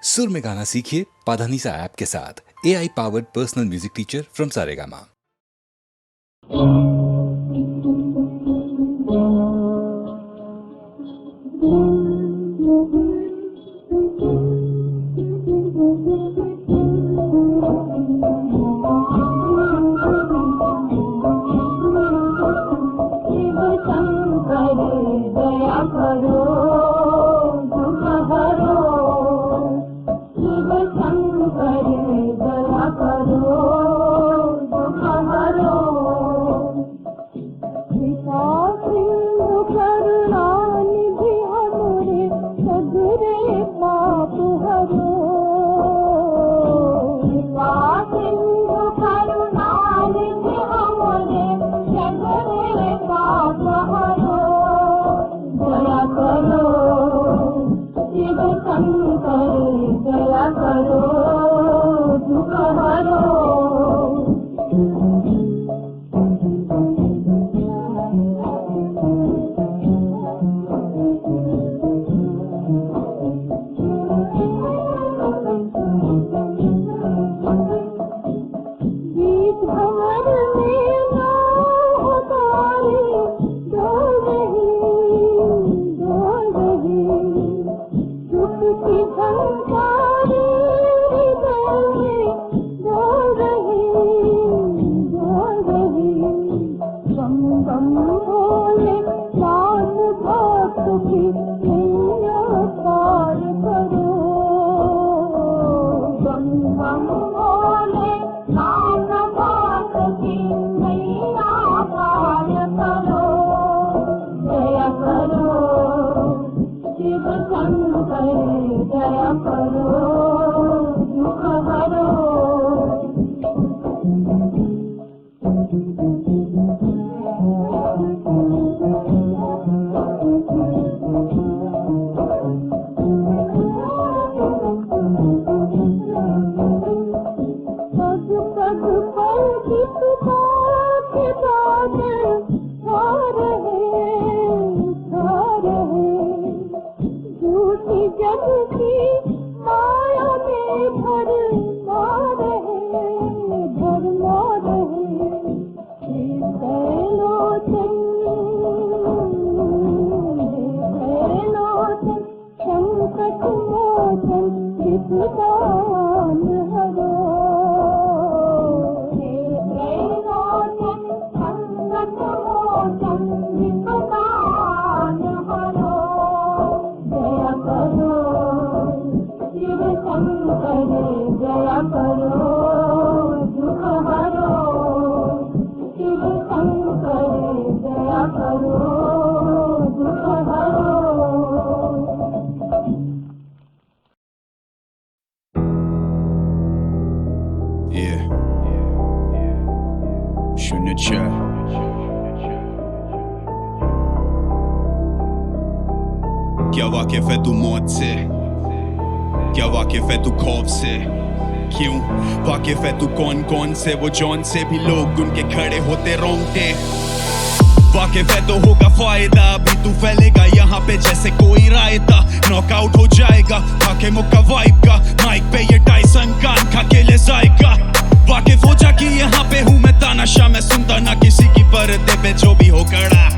सुर में गाना सीखिए पाधानीसा ऐप के साथ। AI powered personal music teacher from Saregama. क्या वाकिफ है तू मौत से? क्या वाकिफ है तू खौफ से? क्यों वाकिफ है तू कौन कौन से? वो जौन से भी लोग उनके खड़े होते रोंगटे। वाकिफ है तो होगा फायदा, अभी तू फैलेगा यहाँ पे जैसे कोई रायता। नॉकआउट हो जाएगा खाके मुक्का वाइब का, माइक पे ये टाइसन कान खा के ले जाएगा। वाकिफ हो जा कि यहाँ पे हूँ मैं तानाशाह, मैं सुनता ना किसी की पर्दे पे जो भी हो कड़ा।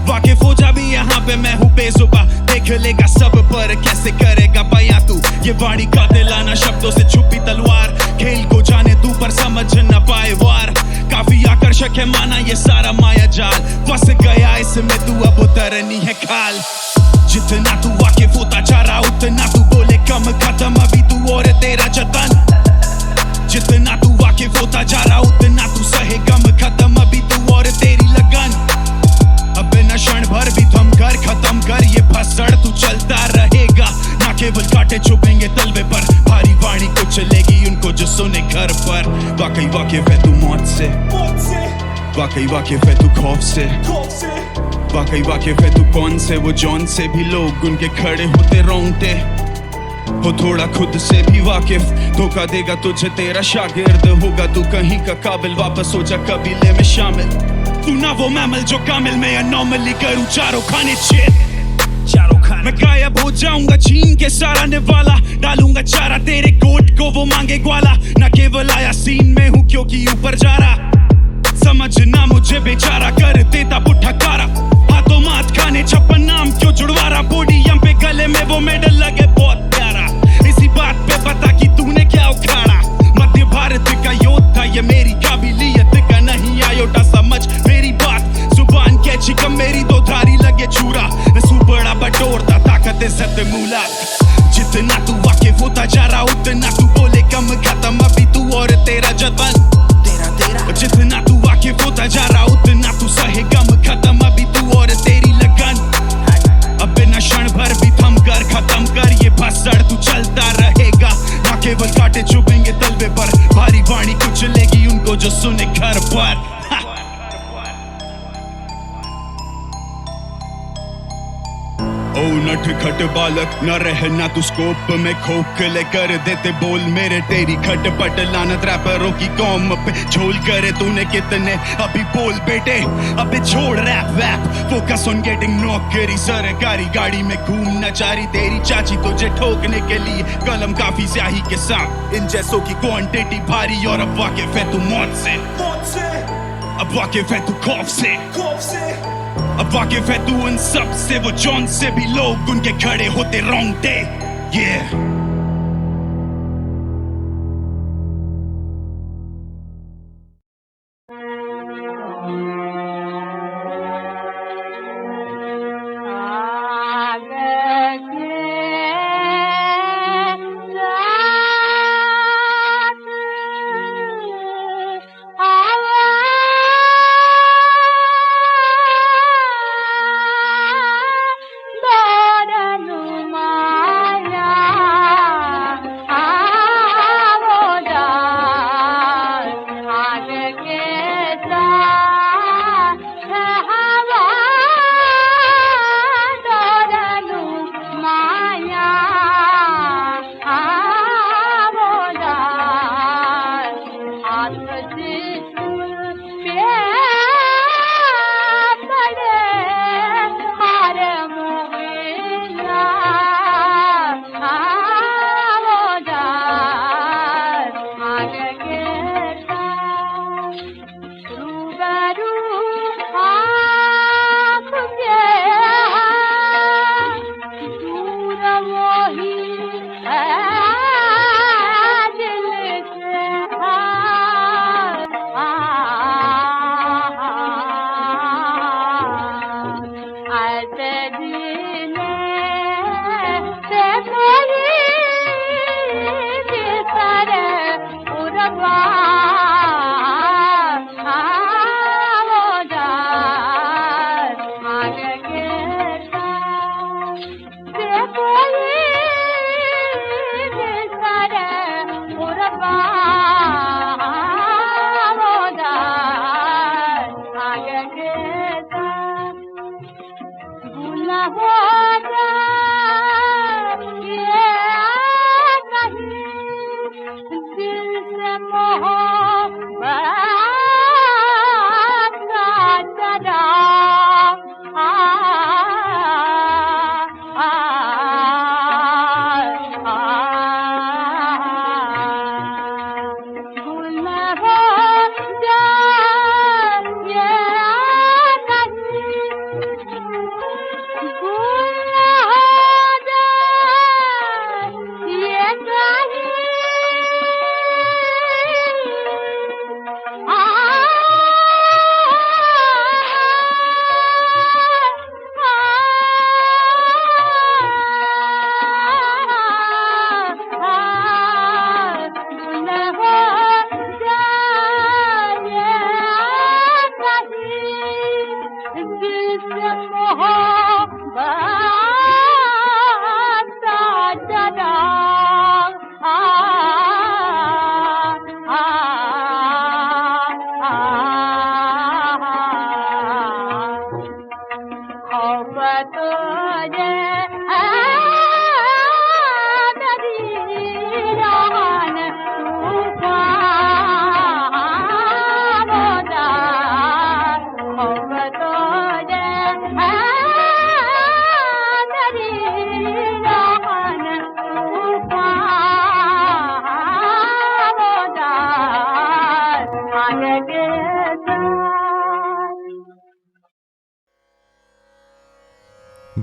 वाकिफ हो जा भी यहाँ पे मैं हूँ बेजुबा, देख लेगा सब पर कैसे करेगा बयां तू। ये वाणी कातिलाना शब्दों से छुपी तलवार, खेल को जाने तू पर समझ न पाए वार। काफी आकर्षक है माना ये सारा माया जाल, फंस गया इसमें तू अब उतरनी है खाल। जितना तू वाकिफ होता जा रहा उतना तू बोले कम, खत्म अभी तू और तेरा जतन। जितना तू वाकिफ होता जा रहा उतना तू सहे गम, खत्म अभी तू और तेरी लगन। अब न क्षण भर भी थम कर खत्म कर ये भसड़, तू चलता रहेगा ना केवल कांटे चुभेंगे तलवे पर। भारी वाणी को चलेगी उनको जो सुने घर पर। वाकई वाकिफ है तू मौत से, वाकई वाकिफ है तू खौफ से, वाकई वाकिफ है तू कौन से? वो जौन से भी लोग उनके खड़े होते रोंगटे। हो थोड़ा खुद से भी वाकिफ, धोखा देगा तुझे तेरा शागिर्द। होगा तू कहीं का काबिल, वापस हो जा कबीले में शामिल। तू ना वो मैमल जो कामिल में अनॉमली करूं चारों खाने चेत। मैं गायब हो जाऊंगा छीन के सारा निवाला, डालूंगा चारा वो मांगे ग्वाला, ना केवल आया सीन में हूँ क्योंकि ऊपर जा रहा, समझना मुझे बेचारा कर देता पुट्ठा कारा, हाथों माथ खाने छप्पन नाम क्यों जुड़वा रहा, पोडियम पे गले में वो मेडल लगे बहुत प्यारा, इसी बात पे बता कि तूने क्या उखाड़ा, मध्य भारत का योद्धा ये मेरी काबिलियत का नहीं आयोटा समझ मेरी बात, जुबान कैची कम मेरी दो धारी लगे छुरा, नसू बड़ा बटोरता ताकत सत मूला, जितना तू वाकिफ होता जा रहा उतना तू बोले कम खत्म अभी तू और तेरा जतन, जितना तू वाकिफ होता जा रहा उतना तू सहे गम खत्म अभी तू और तेरी लगन, अब बिना क्षण भर भी थम कर खत्म कर ये भसड़ तू चलता रहेगा, ना केवल कांटे चुभेंगे तलवे पर, भारी वाणी कुचलेगी उनको जो सुने घर पर। ओ नट खट बालक न रहना तू स्कोप में खोखले कर देते बोल मेरे तेरी खटपट लानत रैपरों की कौम पे झोल करे तूने कितने अभी बोल बेटे, अबे छोड़ रैप वैप फोकस ऑन गेटिंग नौकरी, सरकारी गाड़ी में घूमना चारी तेरी चाची तुझे ठोकने के लिए कलम काफी स्याही के साथ, इन जैसों की क्वांटिटी भारी और अब वाकिफ है तू मौत से, अब वाकिफ है तू खौफ से, अब वाकिफ है तू उन सब से वो जॉन से भी लोग उनके खड़े होते रोंगटे, yeah।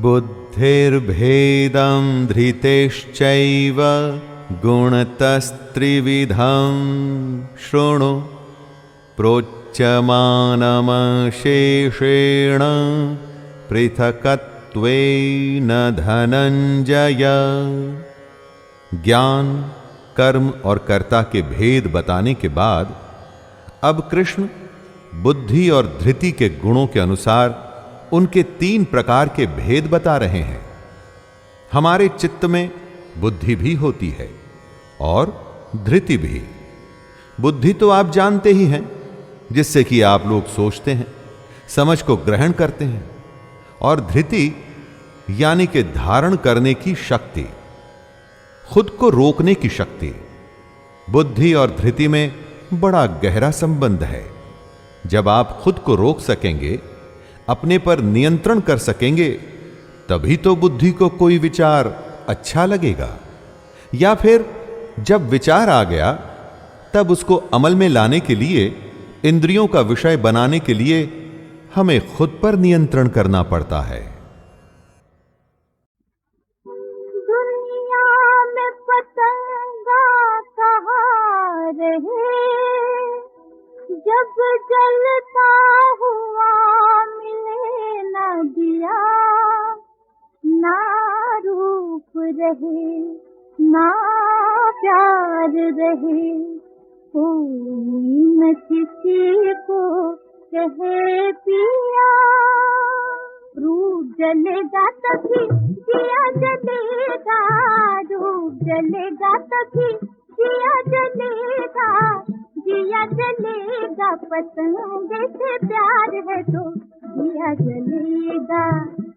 बुद्धिर्भेदं धृतेश्चैव गुणतस्त्रिविधं शृणु प्रोच्यमानमशेषेण पृथकत्वेन धनंजय। ज्ञान, कर्म और कर्ता के भेद बताने के बाद अब कृष्ण बुद्धि और धृति के गुणों के अनुसार उनके 3 प्रकार के भेद बता रहे हैं। हमारे चित्त में बुद्धि भी होती है और धृति भी। बुद्धि तो आप जानते ही हैं, जिससे कि आप लोग सोचते हैं, समझ को ग्रहण करते हैं, और धृति यानी कि धारण करने की शक्ति, खुद को रोकने की शक्ति। बुद्धि और धृति में बड़ा गहरा संबंध है। जब आप खुद को रोक सकेंगे, अपने पर नियंत्रण कर सकेंगे, तभी तो बुद्धि को कोई विचार अच्छा लगेगा। या फिर जब विचार आ गया, तब उसको अमल में लाने के लिए, इंद्रियों का विषय बनाने के लिए हमें खुद पर नियंत्रण करना पड़ता है। दुनिया में पतंगा कहाँ रहे, जब जलता हुआ मिले न दिया, ना रूप रहे ना प्यार रहे, कोई न किसी को कहे पिया। रूप जलेगा तभी जिया जलेगा, रूप जलेगा तभी जिया जलेगा, जिया जलेगा पतंगे से प्यार है तो जिया जलेगा,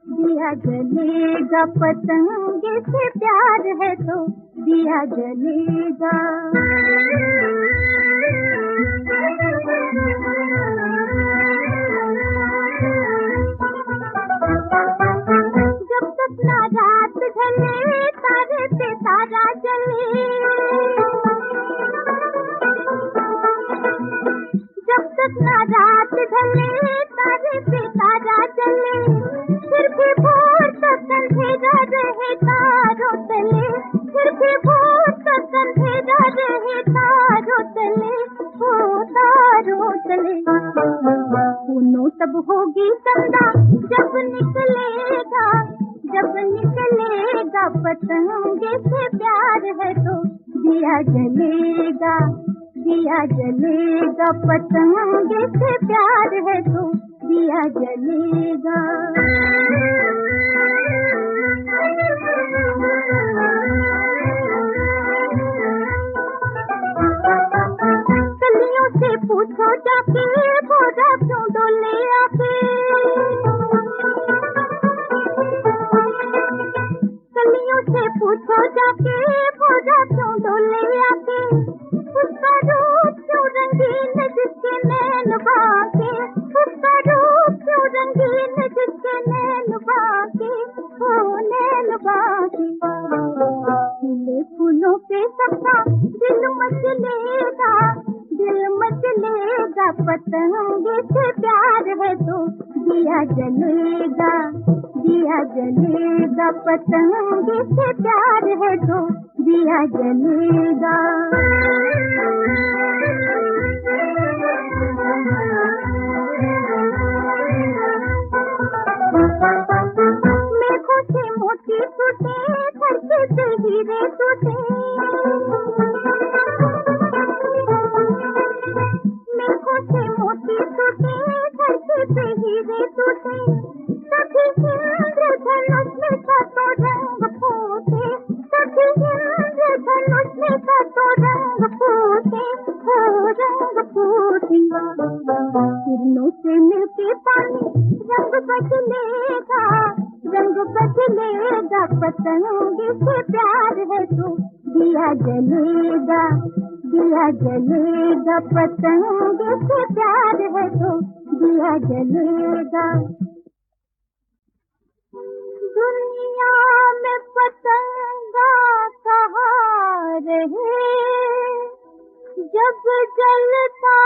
जिया जलेगा पतंगे से प्यार है तो जिया जलेगा। जब तक ना रात ढले तारे पे तारा जले, जब तक ना रात ढले तारे पे तारा जले, फिर भी भोर तक अंधेरा रहे तारों तले, फिर भी भोर तक अंधेरा रहे तारों तले, हो तारों तले। सुनो तब होगी चंदा जब निकलेगा, जब निकलेगा पतंगे से प्यार है तो दिया जलेगा, दिया जलेगा पतंगे से प्यार है तो दिया जलेगा। कलियों से पूछो जाके भोरा क्यों डोले आके, कलियों से पूछो जाके भोरा क्यों डोले आके, उसका रूप क्यों रंगीन जिसके नैन बाके, उसका रूप क्यों रंगीन जिसके नैन बाके, हो नैन बाके। खिले फूलों पे सबका दिल मचलेगा, दिल मचलेगा पतंगे से प्यार है तो दिया जलेगा, दिया जलेगा पतंगे से प्यार है तो दिया जलेगा। मेघों से मोती टूटे, धरती से हीरे टूटे, मेघों से मोती टूटे, धरती से हीरे टूटे, तभी इंद्रधनुष में सातों रंग फूटे, तभी इंद्रधनुष में सातों रंग फूटे, हो रंग फूटे। किरणों से मिलके पानी रंग बदलेगा, रंग बदलेगा पतंगे से प्यार है तो दिया जलेगा, दिया जलेगा पतंगे से प्यार है तो दिया जलेगा। दुनिया में पतंगा कहाँ रहे, जब जलता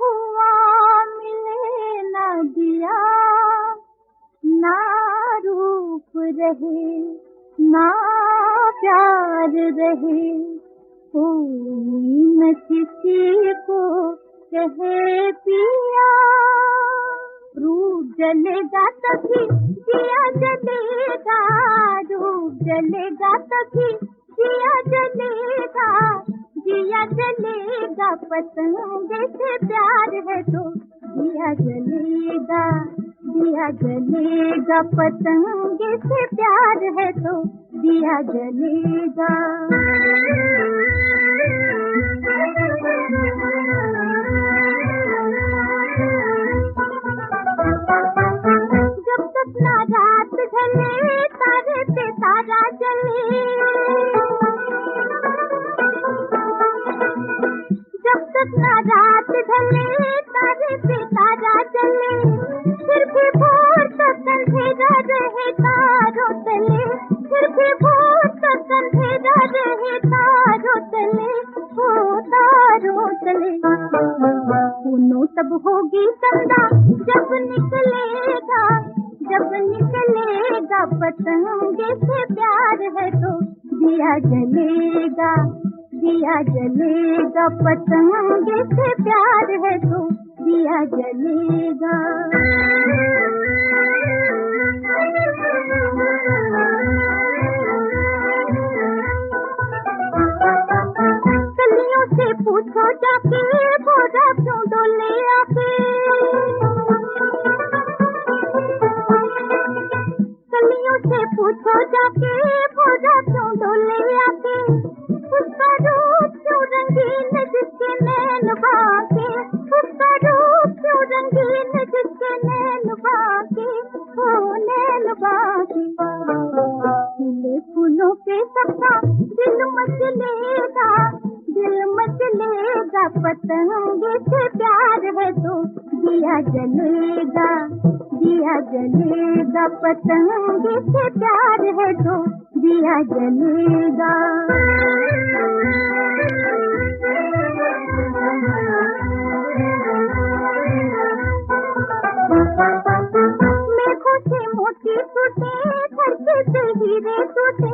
हुआ मिले न दिया, ना रूप रहे ना प्यार रहे, कोई न किसी को कहे पिया। रूप जलेगा तभी दिया जलेगा, रूप जलेगा तभी दिया जलेगा, दिया जलेगा। पतंगे से प्यार है तो दिया जलेगा, दिया जलेगा। पतंगे से प्यार है तो दिया जलेगा। जब तक ना रात ढले तारे पे तारा जले, जब तक ना रात ढले तारे पे तारा जले, फिर भी भोर तक अंधेरा रहे तारों तले, फिर भी भोर तक अंधेरा रहे तारों तले, हो तारों तले। सुनो तब होगी संदा जब निकलेगा, जब निकलेगा। पतंगे से प्यार है तो दिया जलेगा, दिया जलेगा। पतंगे से प्यार है तो दिया जलेगा। कलियों से पूछो जाके भोरा क्यों डोले आके, कलियों से पूछो जाके भोरा क्यों डोले आके। उसका रूप क्यों रंगीन जिसके नैन बाके, उसका रूप क्यों रंगीन जिसके नैन बाके, हो नैन बाके। खिले फूलों पे सबका दिल मचलेगा, दिल मचलेगा। पतंगे से प्यार है तो दिया जलेगा, दिया जलेगा। पतंगे से प्यार है तो दिया जलेगा। मेघों से मोती टूटे, धरती से हीरे टूटे,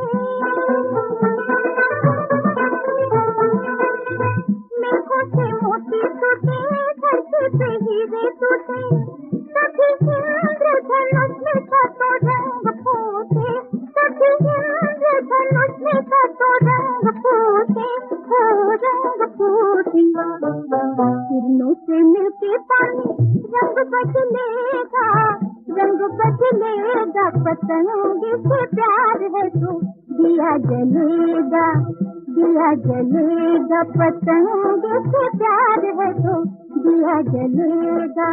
मेघों से मोती टूटे, धरती से हीरे टूटे। तभी इंद्रधनुष में सातों रंग फूटे, तभी इंद्रधनुष में सातों रंग फूटे, हो रंग फूटे। किरणों से मिलके पानी रंग बदलेगा, रंग बदलेगा। पतंगे से प्यार है तो दिया जलेगा, दिया जलेगा। पतंगे से प्यार है तो दिया जलेगा।